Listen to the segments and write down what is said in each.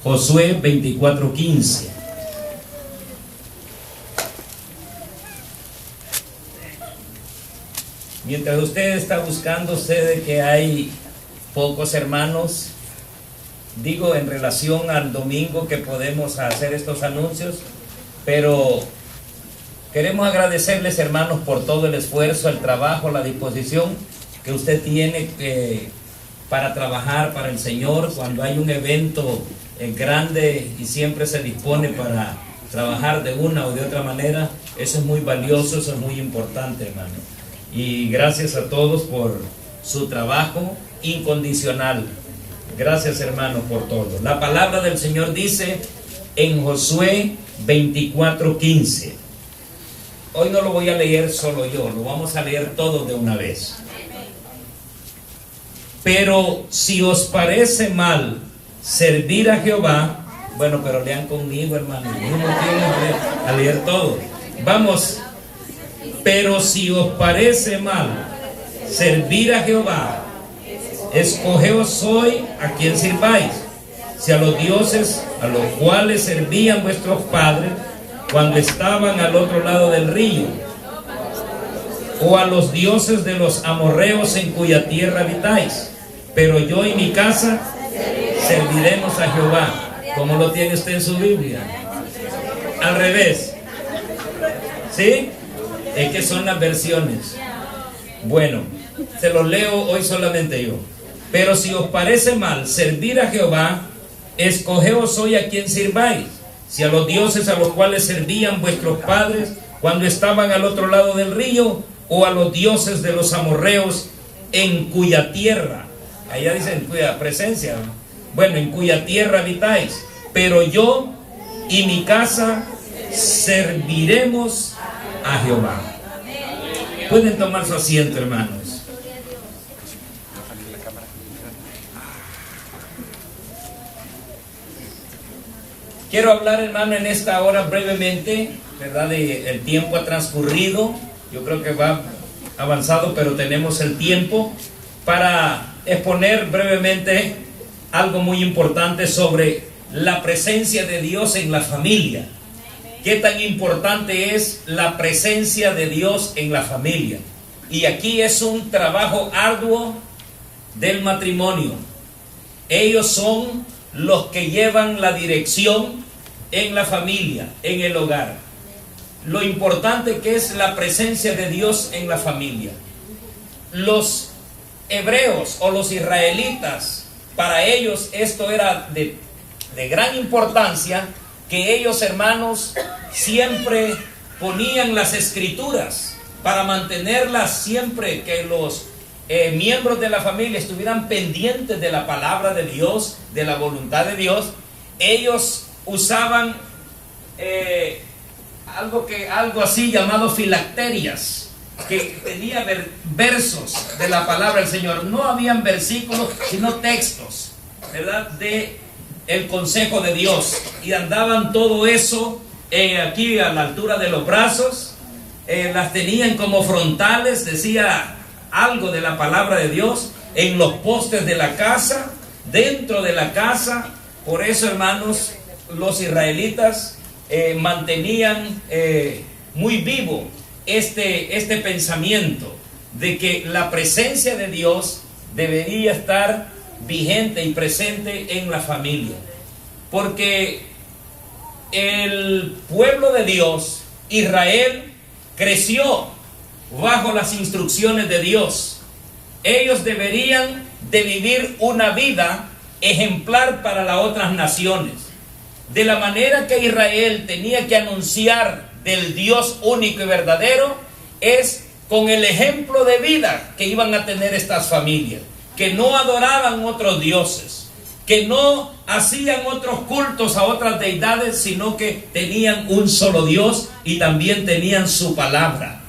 Josué 24:15. Mientras usted está buscando, sé de que hay pocos hermanos, digo en relación al domingo que podemos hacer estos anuncios, pero queremos agradecerles, hermanos, por todo el esfuerzo, el trabajo, la disposición que usted tiene para trabajar para el Señor. Cuando hay un evento grande y siempre se dispone para trabajar de una o de otra manera, eso es muy valioso, eso es muy importante, hermano. Y gracias a todos por su trabajo incondicional. Gracias, hermano, por todo. La palabra del Señor dice en Josué 24:15. Hoy no lo voy a leer solo yo, lo vamos a leer todo de una vez. Pero si os parece mal servir a Jehová, bueno, pero lean conmigo, hermano, no tienen a leer todo. Vamos. Pero si os parece mal servir a Jehová, escogeos hoy a quien sirváis, si a los dioses a los cuales servían vuestros padres cuando estaban al otro lado del río, o a los dioses de los amorreos en cuya tierra habitáis. Pero yo y mi casa serviremos a Jehová. ¿Cómo lo tiene usted en su Biblia? Al revés. ¿Sí? Es que son las versiones. Bueno, se los leo hoy solamente yo. Pero si os parece mal servir a Jehová, escogeos hoy a quien sirváis, si a los dioses a los cuales servían vuestros padres cuando estaban al otro lado del río, o a los dioses de los amorreos en cuya tierra, allá dicen cuya presencia, bueno, en cuya tierra habitáis. Pero yo y mi casa serviremos a Jehová. Pueden tomar su asiento, hermanos. Quiero hablar, hermano, en esta hora brevemente, ¿verdad? El tiempo ha transcurrido, yo creo que va avanzado, pero tenemos el tiempo para exponer brevemente algo muy importante sobre la presencia de Dios en la familia. ¿Qué tan importante es la presencia de Dios en la familia? Y aquí es un trabajo arduo del matrimonio. Ellos son los que llevan la dirección en la familia, en el hogar. Lo importante que es la presencia de Dios en la familia. Los hebreos o los israelitas, para ellos esto era de gran importancia, que ellos, hermanos, siempre ponían las escrituras para mantenerlas siempre, que los miembros de la familia estuvieran pendientes de la palabra de Dios, de la voluntad de Dios. Ellos usaban algo así llamado filacterias, que tenía versos de la palabra del Señor. No habían versículos, sino textos, ¿verdad?, de el consejo de Dios. Y andaban todo eso aquí a la altura de los brazos, las tenían como frontales, decía algo de la palabra de Dios, en los postes de la casa, dentro de la casa. Por eso, hermanos, los israelitas mantenían muy vivo este pensamiento de que la presencia de Dios debería estar vigente y presente en la familia, porque el pueblo de Dios, Israel, creció bajo las instrucciones de Dios. Ellos deberían de vivir una vida ejemplar para las otras naciones. De la manera que Israel tenía que anunciar del Dios único y verdadero, es con el ejemplo de vida que iban a tener estas familias, que no adoraban otros dioses, que no hacían otros cultos a otras deidades, sino que tenían un solo Dios y también tenían su palabra.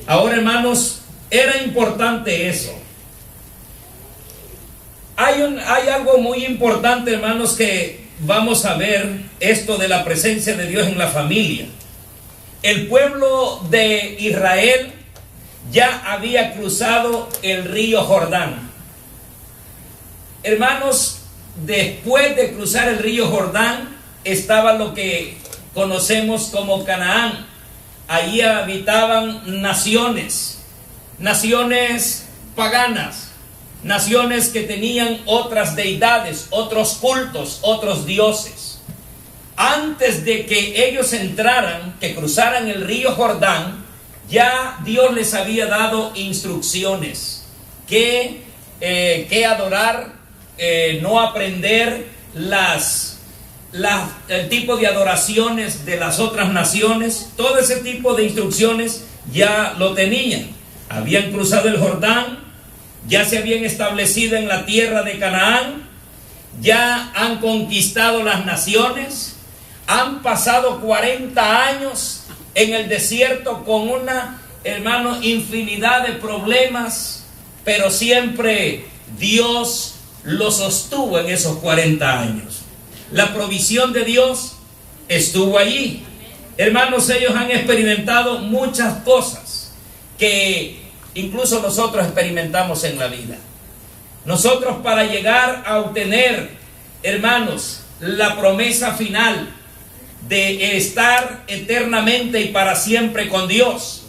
Ahora, hermanos, era importante eso. Hay algo muy importante, hermanos, que vamos a ver, esto de la presencia de Dios en la familia. El pueblo de Israel ya había cruzado el río Jordán. Hermanos, después de cruzar el río Jordán, estaba lo que conocemos como Canaán. Allí habitaban naciones paganas, naciones que tenían otras deidades, otros cultos, otros dioses. Antes de que ellos entraran, que cruzaran el río Jordán, ya Dios les había dado instrucciones que adorar, no aprender el tipo de adoraciones de las otras naciones. Todo ese tipo de instrucciones ya lo tenían. Habían cruzado el Jordán, ya se habían establecido en la tierra de Canaán, ya han conquistado las naciones, han pasado 40 años en el desierto con una, hermano, infinidad de problemas, pero siempre Dios los sostuvo en esos 40 años. La provisión de Dios estuvo allí. Hermanos, ellos han experimentado muchas cosas que incluso nosotros experimentamos en la vida. Nosotros, para llegar a obtener, hermanos, la promesa final de estar eternamente y para siempre con Dios,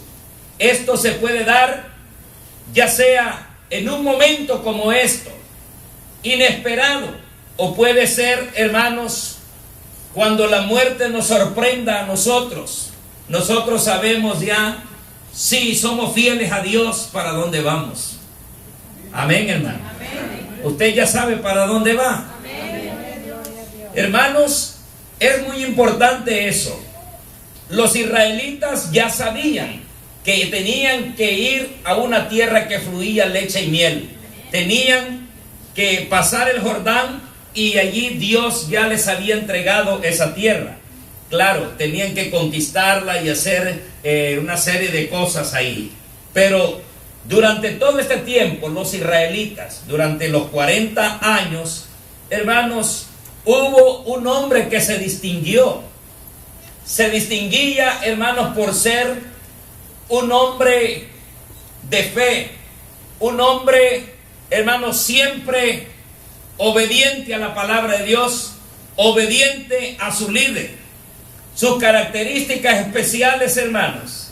esto se puede dar ya sea en un momento como esto, inesperado, o puede ser, hermanos, cuando la muerte nos sorprenda a nosotros. Nosotros sabemos ya, si somos fieles a Dios, para dónde vamos. Amén, hermano. Amén. Usted ya sabe para dónde va. Amén. Hermanos, es muy importante eso. Los israelitas ya sabían que tenían que ir a una tierra que fluía leche y miel. Tenían que pasar el Jordán y allí Dios ya les había entregado esa tierra. Claro, tenían que conquistarla y hacer una serie de cosas ahí. Pero durante todo este tiempo, los israelitas, durante los 40 años, hermanos, hubo un hombre que se distinguió. Se distinguía, hermanos, por ser un hombre de fe, un hombre, hermanos, siempre obediente a la palabra de Dios, obediente a su líder. Sus características especiales, hermanos,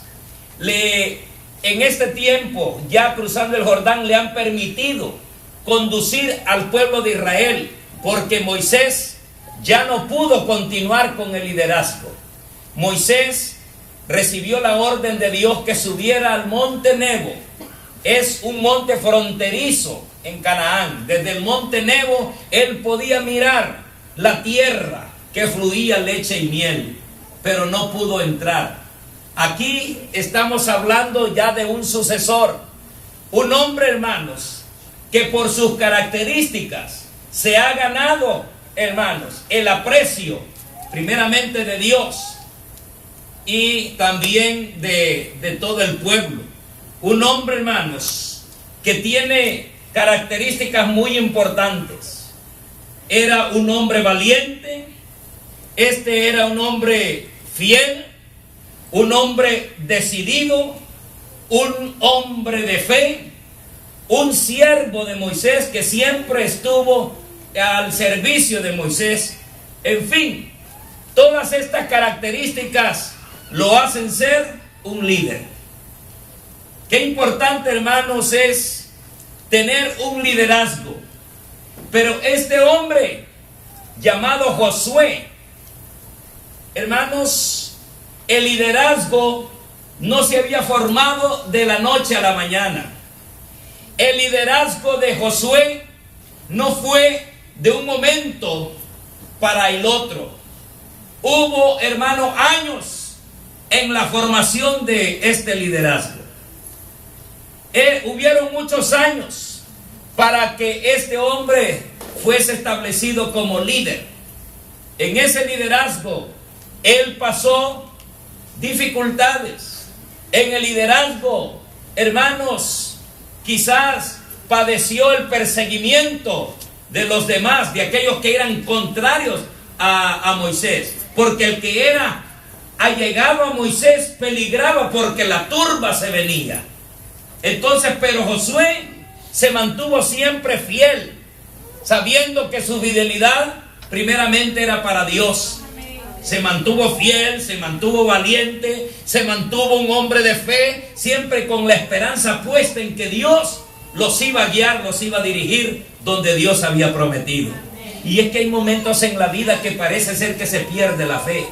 en este tiempo, ya cruzando el Jordán, le han permitido conducir al pueblo de Israel, porque Moisés ya no pudo continuar con el liderazgo. Moisés recibió la orden de Dios que subiera al monte Nebo. Es un monte fronterizo en Canaán. Desde el monte Nebo él podía mirar la tierra que fluía leche y miel, pero no pudo entrar. Aquí estamos hablando ya de un sucesor, un hombre, hermanos, que por sus características se ha ganado, hermanos, el aprecio primeramente de Dios y también de todo el pueblo. Un hombre, hermanos, que tiene características muy importantes. Era un hombre valiente, era un hombre fiel, un hombre decidido, un hombre de fe, un siervo de Moisés que siempre estuvo al servicio de Moisés. En fin, todas estas características lo hacen ser un líder. Qué importante, hermanos, es tener un liderazgo. Pero este hombre llamado Josué, hermanos, el liderazgo no se había formado de la noche a la mañana. El liderazgo de Josué no fue de un momento para el otro. Hubo, hermano, años en la formación de este liderazgo. Hubieron muchos años para que este hombre fuese establecido como líder. En ese liderazgo él pasó dificultades. En el liderazgo, hermanos, quizás padeció el perseguimiento de los demás, de aquellos que eran contrarios a Moisés, porque el que era allegado a Moisés peligraba porque la turba se venía. Entonces, pero Josué se mantuvo siempre fiel, sabiendo que su fidelidad primeramente era para Dios. Se mantuvo fiel, se mantuvo valiente, se mantuvo un hombre de fe, siempre con la esperanza puesta en que Dios los iba a guiar, los iba a dirigir donde Dios había prometido. Y es que hay momentos en la vida que parece ser que se pierde la fe,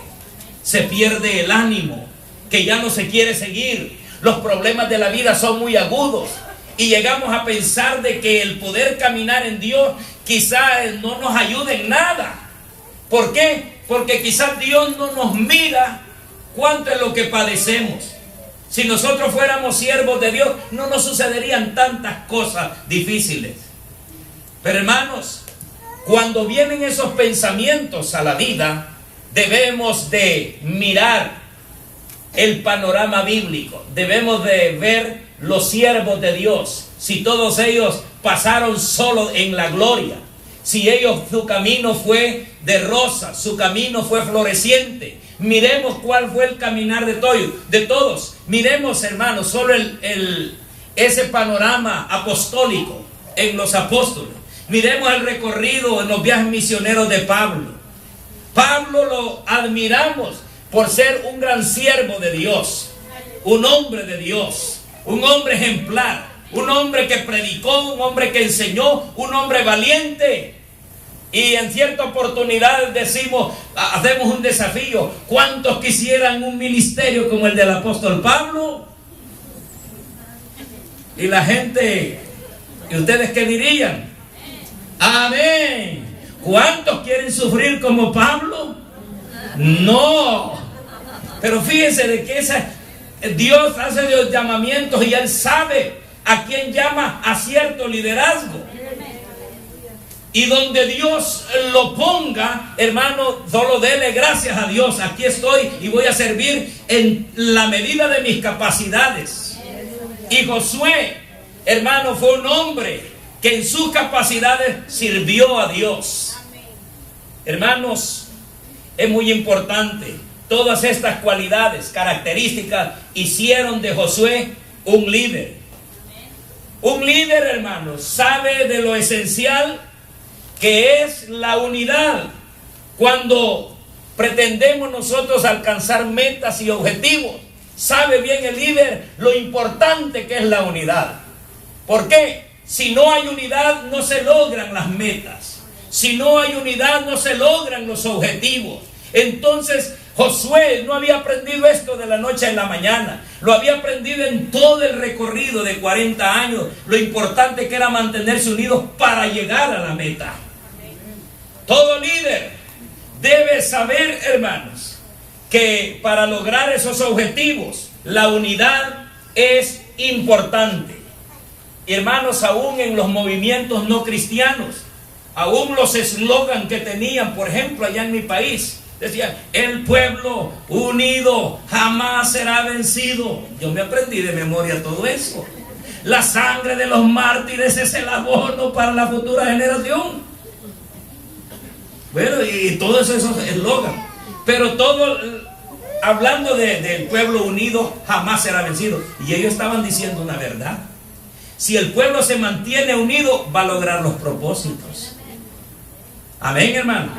se pierde el ánimo, que ya no se quiere seguir. Los problemas de la vida son muy agudos y llegamos a pensar de que el poder caminar en Dios quizás no nos ayude en nada. ¿Por qué? Porque quizás Dios no nos mira cuánto es lo que padecemos. Si nosotros fuéramos siervos de Dios, no nos sucederían tantas cosas difíciles. Pero hermanos, cuando vienen esos pensamientos a la vida, debemos de mirar el panorama bíblico. Debemos de ver los siervos de Dios. Si todos ellos pasaron solo en la gloria, si ellos, su camino fue de rosas, su camino fue floreciente. Miremos cuál fue el caminar de todos. Miremos, hermanos, solo ese panorama apostólico en los apóstoles. Miremos el recorrido en los viajes misioneros de Pablo. Pablo lo admiramos por ser un gran siervo de Dios, un hombre de Dios, un hombre ejemplar, un hombre que predicó, un hombre que enseñó, un hombre valiente. Y en cierta oportunidad hacemos un desafío: ¿cuántos quisieran un ministerio como el del apóstol Pablo? Y la gente, ¿y ustedes qué dirían? Amén. ¿Cuántos quieren sufrir como Pablo? No. Pero fíjense de que Dios hace los llamamientos y Él sabe a quién llama a cierto liderazgo. Y donde Dios lo ponga, hermano, solo dele gracias a Dios. Aquí estoy y voy a servir en la medida de mis capacidades. Y Josué, hermano, fue un hombre que en sus capacidades sirvió a Dios. Hermanos, es muy importante. Todas estas cualidades, características, hicieron de Josué un líder. Un líder, hermanos, sabe de lo esencial que es la unidad. Cuando pretendemos nosotros alcanzar metas y objetivos, sabe bien el líder lo importante que es la unidad. ¿Por qué? Si no hay unidad, no se logran las metas. Si no hay unidad, no se logran los objetivos. Entonces, Josué no había aprendido esto de la noche a la mañana. Lo había aprendido en todo el recorrido de 40 años. Lo importante que era mantenerse unidos para llegar a la meta. Todo líder debe saber, hermanos, que para lograr esos objetivos, la unidad es importante. Hermanos, aún en los movimientos no cristianos, aún los eslogans que tenían, por ejemplo, allá en mi país, decían: el pueblo unido jamás será vencido. Yo me aprendí de memoria todo eso. La sangre de los mártires es el abono para la futura generación. Bueno, y todos esos eslogans. Pero todo hablando del pueblo unido jamás será vencido. Y ellos estaban diciendo una verdad. Si el pueblo se mantiene unido, va a lograr los propósitos. Amén, hermano.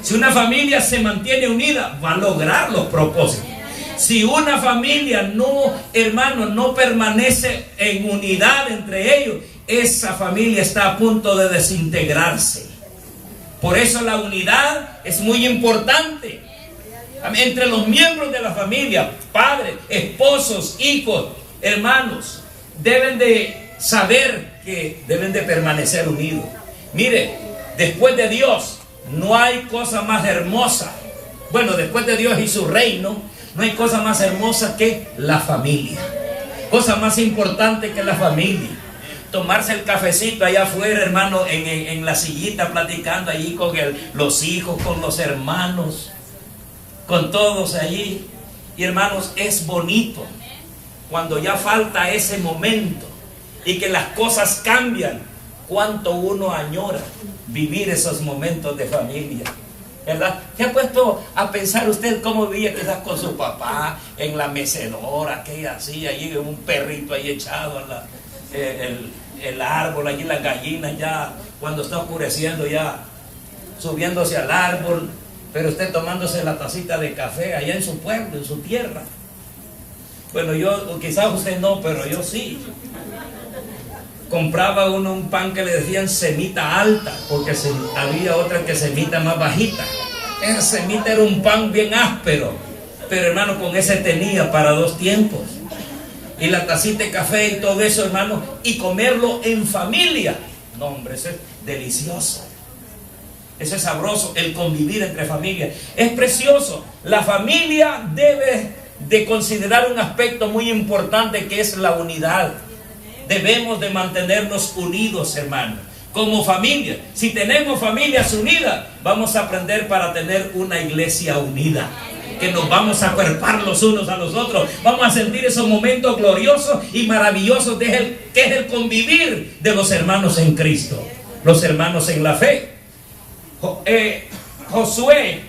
Si una familia se mantiene unida, va a lograr los propósitos. Si una familia no, hermano, no permanece en unidad entre ellos, esa familia está a punto de desintegrarse. Por eso la unidad es muy importante. Entre los miembros de la familia, padres, esposos, hijos, hermanos, deben de saber que deben de permanecer unidos. Mire, después de Dios, no hay cosa más hermosa. Bueno, después de Dios y su reino, no hay cosa más hermosa que la familia. Cosa más importante que la familia. Tomarse el cafecito allá afuera, hermano, en la sillita, platicando allí con los hijos, con los hermanos, con todos allí. Y hermanos, es bonito cuando ya falta ese momento y que las cosas cambian. Cuánto uno añora vivir esos momentos de familia, ¿verdad? ¿Se ha puesto a pensar usted cómo vivía quizás con su papá en la mecedora, que hacía allí un perrito ahí echado en el árbol, allí las gallinas ya cuando está oscureciendo ya, subiéndose al árbol, pero usted tomándose la tacita de café allá en su pueblo, en su tierra. Bueno, yo, quizás usted no, pero yo sí. Compraba uno un pan que le decían semita alta, porque había otra que semita más bajita. Esa semita era un pan bien áspero, pero hermano, con ese tenía para 2 tiempos. Y la tacita de café y todo eso, hermano, y comerlo en familia. No, hombre, eso es delicioso. Eso es sabroso, el convivir entre familias. Es precioso. La familia debe de considerar un aspecto muy importante, que es la unidad. Debemos de mantenernos unidos, hermano, como familia. Si tenemos familias unidas, vamos a aprender para tener una iglesia unida, que nos vamos a acuerpar los unos a los otros. Vamos a sentir esos momentos gloriosos y maravillosos que es el convivir de los hermanos en Cristo, los hermanos en la fe. Josué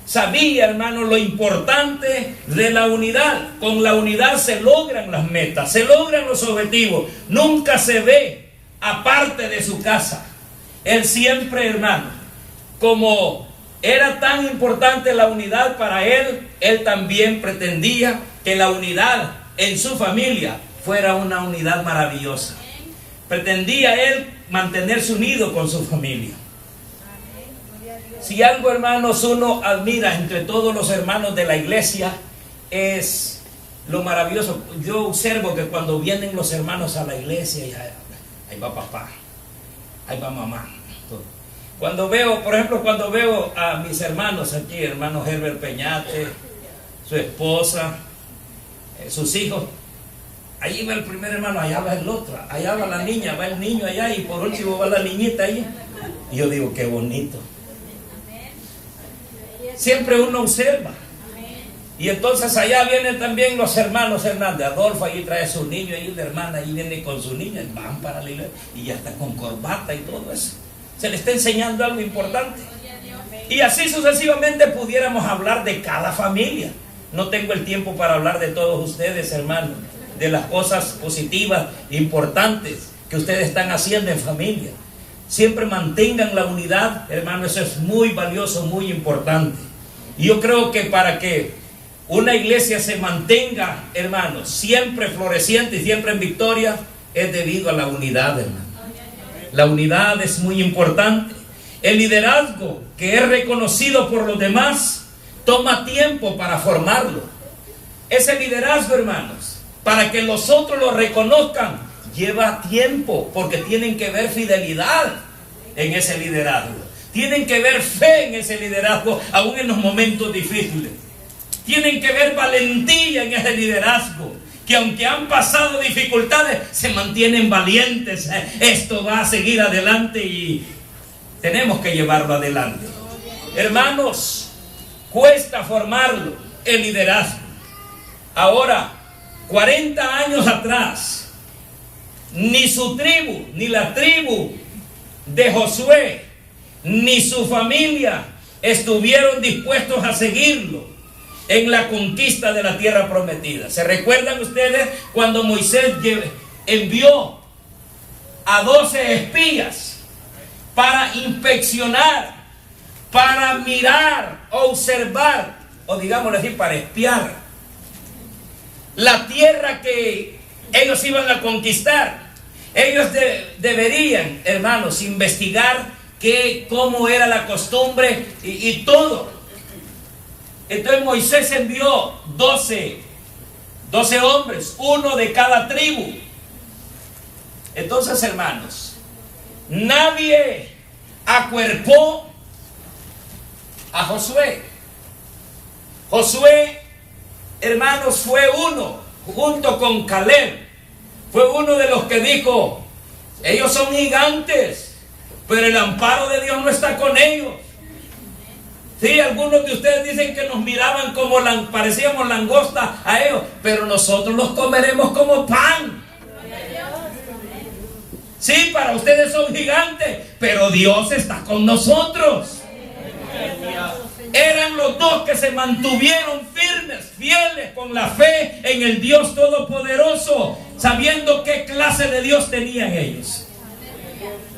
sabía, hermano, lo importante de la unidad. Con la unidad se logran las metas, se logran los objetivos. Nunca se ve aparte de su casa. Él siempre, hermano, como era tan importante la unidad para él, él también pretendía que la unidad en su familia fuera una unidad maravillosa. Pretendía él mantenerse unido con su familia. Si algo, hermanos, uno admira entre todos los hermanos de la iglesia, es lo maravilloso. Yo observo que cuando vienen los hermanos a la iglesia, ahí va papá, ahí va mamá. Cuando veo, por ejemplo, cuando veo a mis hermanos aquí, hermano Herbert Peñate, su esposa, sus hijos, ahí va el primer hermano, allá va el otro, allá va la niña, va el niño allá, y por último va la niñita ahí. Y yo digo, qué bonito. Siempre uno observa. Y entonces allá vienen también los hermanos Hernández. Adolfo allí trae a su niño, y una hermana allí viene con su niña, y van para la iglesia, y ya está con corbata y todo eso. Se le está enseñando algo importante. Y así sucesivamente pudiéramos hablar de cada familia. No tengo el tiempo para hablar de todos ustedes, hermanos, de las cosas positivas, importantes que ustedes están haciendo en familia. Siempre mantengan la unidad, hermano, eso es muy valioso, muy importante. Y yo creo que para que una iglesia se mantenga, hermanos, siempre floreciente y siempre en victoria, es debido a la unidad, hermano. La unidad es muy importante. El liderazgo que es reconocido por los demás toma tiempo para formarlo. Ese liderazgo, hermanos, para que los otros lo reconozcan, lleva tiempo, porque tienen que ver fidelidad en ese liderazgo. Tienen que ver fe en ese liderazgo, aún en los momentos difíciles. Tienen que ver valentía en ese liderazgo, que aunque han pasado dificultades, se mantienen valientes. Esto va a seguir adelante y tenemos que llevarlo adelante. Hermanos, cuesta formarlo, el liderazgo. Ahora, 40 años atrás, ni su tribu, ni la tribu de Josué, ni su familia estuvieron dispuestos a seguirlo en la conquista de la tierra prometida. ¿Se recuerdan ustedes cuando Moisés envió a 12 espías para inspeccionar, para mirar, observar, o digámoslo así, para espiar la tierra que ellos iban a conquistar? Ellos deberían, hermanos, investigar cómo era la costumbre y todo. Entonces Moisés envió 12 hombres, uno de cada tribu. Entonces, hermanos, nadie acuerpó a Josué. Josué, hermanos, fue uno, junto con Caleb, fue uno de los que dijo: ellos son gigantes, pero el amparo de Dios no está con ellos. Sí, algunos de ustedes dicen que nos miraban como parecíamos langosta a ellos, pero nosotros los comeremos como pan. Sí, para ustedes son gigantes, pero Dios está con nosotros. Eran los dos que se mantuvieron firmes, fieles con la fe en el Dios Todopoderoso, sabiendo qué clase de Dios tenían ellos.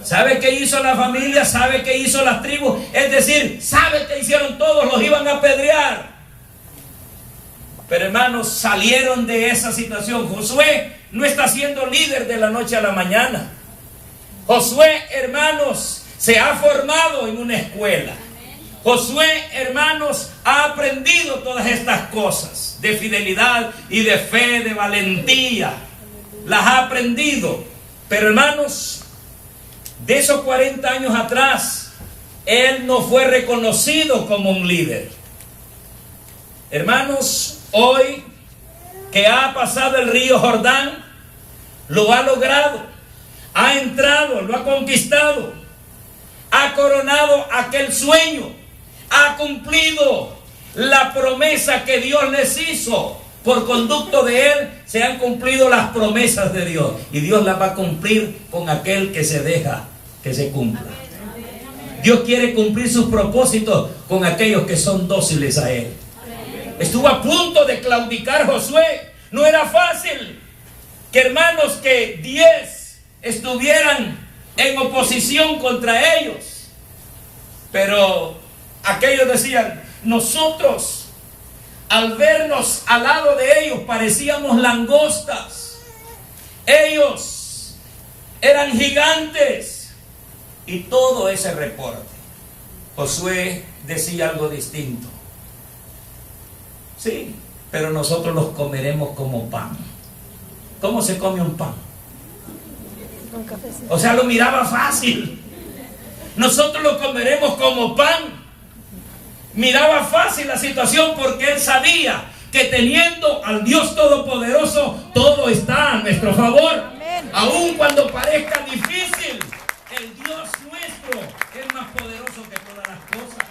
¿Sabe qué hizo la familia? ¿Sabe qué hizo las tribus? Es decir, ¿sabe qué hicieron todos? Los iban a apedrear. Pero hermanos, salieron de esa situación. Josué no está siendo líder de la noche a la mañana. Josué, hermanos, se ha formado en una escuela. Josué, hermanos, ha aprendido todas estas cosas de fidelidad y de fe, de valentía. Las ha aprendido. Pero hermanos, de esos 40 años atrás, él no fue reconocido como un líder. Hermanos, hoy que ha pasado el río Jordán, lo ha logrado, ha entrado, lo ha conquistado, ha coronado aquel sueño, ha cumplido la promesa que Dios les hizo. Por conducto de él se han cumplido las promesas de Dios, y Dios las va a cumplir con aquel que se deja que se cumpla. Dios quiere cumplir sus propósitos con aquellos que son dóciles a él. Estuvo a punto de claudicar Josué. No era fácil que, hermanos, que 10 estuvieran en oposición contra ellos. Pero aquellos decían: nosotros, al vernos al lado de ellos, parecíamos langostas. Ellos eran gigantes. Y todo ese reporte, Josué decía algo distinto. Sí, pero nosotros los comeremos como pan. ¿Cómo se come un pan? Con cafecito. O sea, lo miraba fácil. Nosotros lo comeremos como pan. Miraba fácil la situación porque él sabía que teniendo al Dios Todopoderoso, todo está a nuestro favor. Aun cuando parezca difícil, el Dios nuestro es más poderoso que todas las cosas.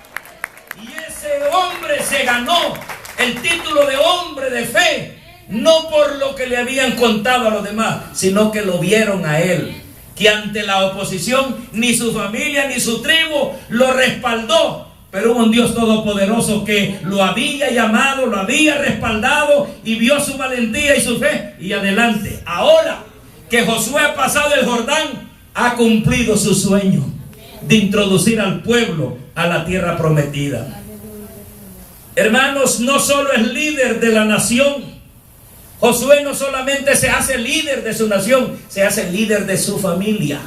Y ese hombre se ganó el título de hombre de fe, no por lo que le habían contado a los demás, sino que lo vieron a él, que ante la oposición ni su familia ni su tribu lo respaldó. Pero hubo un Dios todopoderoso que lo había llamado, lo había respaldado, y vio su valentía y su fe, y adelante. Ahora que Josué ha pasado el Jordán, ha cumplido su sueño de introducir al pueblo a la tierra prometida. Hermanos, no solo es líder de la nación. Josué no solamente se hace líder de su nación, se hace líder de su familia.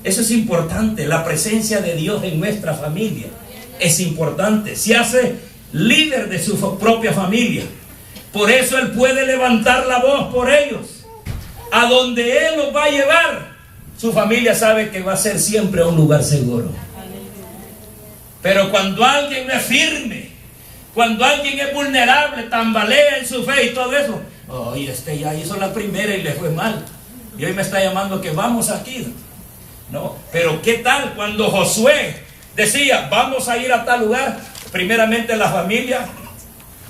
Eso es importante. La presencia de Dios en nuestra familia es importante. Se hace líder de su propia familia. Por eso él puede levantar la voz por ellos. A donde él los va a llevar, su familia sabe que va a ser siempre un lugar seguro. Pero cuando alguien no es firme, cuando alguien es vulnerable, tambalea en su fe y todo eso, oye, este ya hizo la primera y le fue mal, y hoy me está llamando que vamos aquí. No, pero ¿qué tal cuando Josué decía, vamos a ir a tal lugar? Primeramente la familia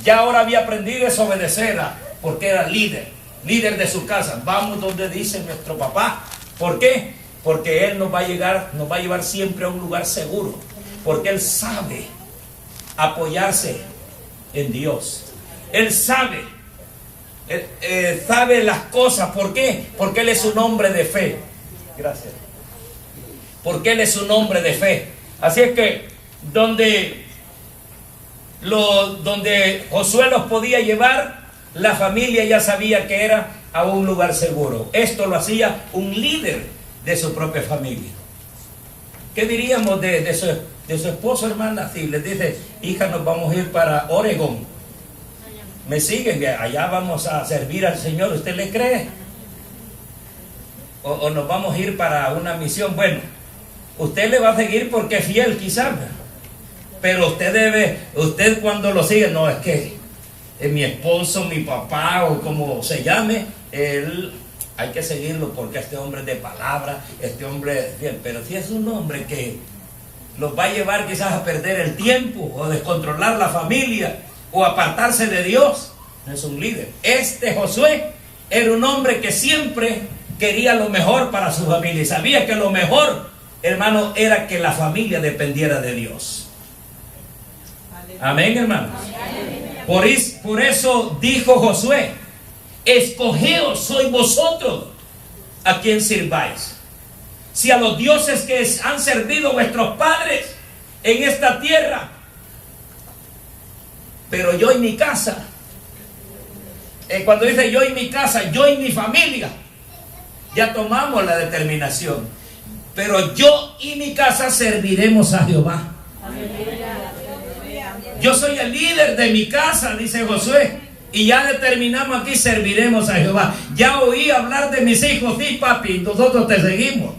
ya ahora había aprendido a desobedecer, porque era líder de su casa. Vamos donde dice nuestro papá. ¿Por qué? Porque él nos va a llevar siempre a un lugar seguro, porque él sabe apoyarse en Dios. Él sabe las cosas. ¿Por qué? Porque él es un hombre de fe. Gracias. Porque él es un hombre de fe. Así es que donde Josué los podía llevar, la familia ya sabía que era a un lugar seguro. Esto lo hacía un líder de su propia familia. ¿Qué diríamos de su esposo, hermana? Si les dice, hija, nos vamos a ir para Oregón, ¿me siguen? Allá vamos a servir al Señor. ¿Usted le cree? O nos vamos a ir para una misión. Bueno, usted le va a seguir porque es fiel, quizás, pero usted cuando lo sigue, no, es que es mi esposo, mi papá, o como se llame, él, hay que seguirlo porque este hombre es de palabra, este hombre es fiel. Pero si es un hombre que los va a llevar quizás a perder el tiempo, o descontrolar la familia, o apartarse de Dios, no es un líder. Este Josué era un hombre que siempre quería lo mejor para su familia, y sabía que lo mejor, hermano, era que la familia dependiera de Dios. Amén, hermanos. Por eso dijo Josué, escogeos sois vosotros a quien sirváis. si a los dioses que han servido vuestros padres en esta tierra, pero yo y mi casa, cuando dice yo y mi casa, yo y mi familia, ya tomamos la determinación, pero yo y mi casa serviremos a Jehová. Yo soy el líder de mi casa, dice Josué, y ya determinamos aquí, serviremos a Jehová. Ya oí hablar de mis hijos, sí papi, nosotros te seguimos.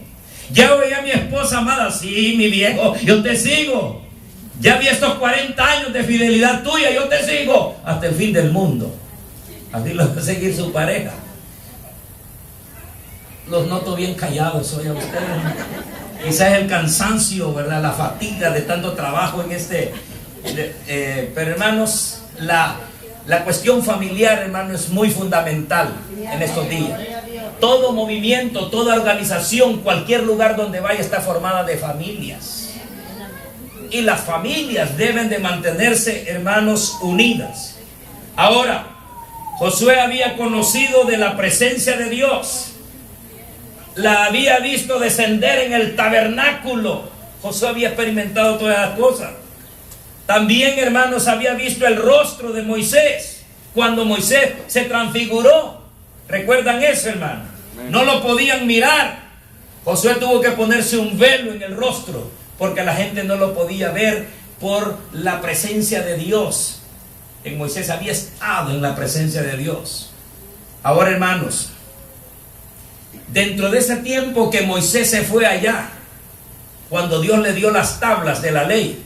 Ya oí a mi esposa amada, sí mi viejo, yo te sigo. Ya vi estos 40 años de fidelidad tuya, yo te sigo hasta el fin del mundo. Así lo va a seguir su pareja. Los noto bien callados hoy a ustedes. Quizás el cansancio, ¿verdad? La fatiga de tanto trabajo en pero hermanos, la cuestión familiar, hermano, es muy fundamental en estos días. Todo movimiento, toda organización, cualquier lugar donde vaya está formada de familias. Y las familias deben de mantenerse, hermanos, unidas. Ahora, Josué había conocido de la presencia de Dios. La había visto descender en el tabernáculo. Josué había experimentado todas las cosas. También, hermanos, había visto el rostro de Moisés cuando Moisés se transfiguró. ¿Recuerdan eso, hermano? No lo podían mirar. Josué tuvo que ponerse un velo en el rostro porque la gente no lo podía ver por la presencia de Dios. En Moisés había estado en la presencia de Dios. Ahora, hermanos, dentro de ese tiempo que Moisés se fue allá, cuando Dios le dio las tablas de la ley,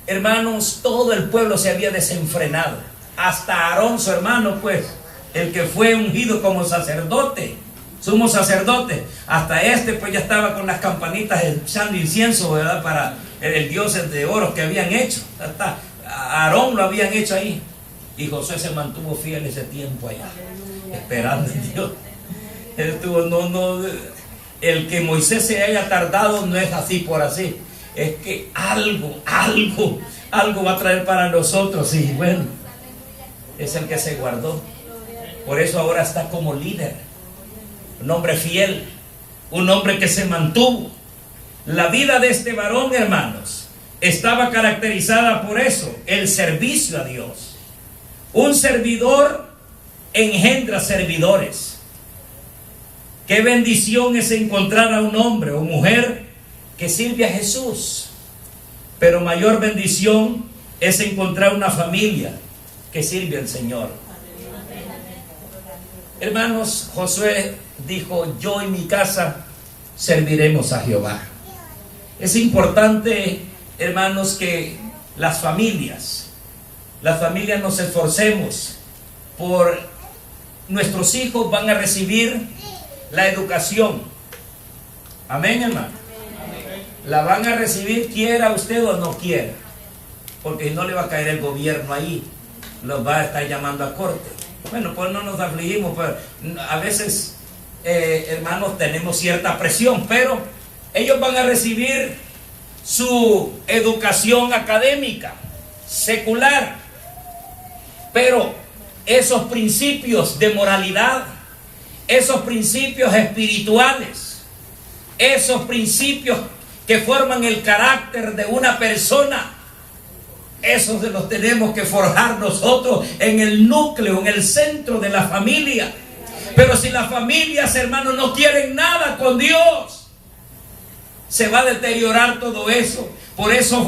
hermanos, todo el pueblo se había desenfrenado. Hasta Aarón, su hermano, pues, el que fue ungido como sacerdote, sumo sacerdote, hasta pues ya estaba con las campanitas echando incienso, ¿verdad? Para el dios de oro que habían hecho. Hasta Aarón lo habían hecho ahí. Y Josué se mantuvo fiel ese tiempo allá, esperando en Dios. El que Moisés se haya tardado no es así por así. Es que algo va a traer para nosotros. Y bueno, es el que se guardó. Por eso ahora está como líder. Un hombre fiel, un hombre que se mantuvo. La vida de este varón, hermanos, estaba caracterizada por eso, el servicio a Dios. Un servidor engendra servidores. Qué bendición es encontrar a un hombre o mujer que sirve a Jesús. Pero mayor bendición es encontrar una familia que sirve al Señor. Hermanos, Josué dijo, yo y mi casa serviremos a Jehová. Es importante, hermanos, que las familias nos esforcemos por nuestros hijos van a recibir la educación. Amén, hermano. La van a recibir quiera usted o no quiera, porque no le va a caer el gobierno ahí, los va a estar llamando a corte. Bueno, pues no nos afligimos, pero a veces, hermanos, tenemos cierta presión, pero ellos van a recibir su educación académica, secular, pero esos principios de moralidad, esos principios espirituales, esos principios que forman el carácter de una persona, esos los tenemos que forjar nosotros en el núcleo, en el centro de la familia. Pero si las familias, hermanos, no quieren nada con Dios, se va a deteriorar todo eso. Por eso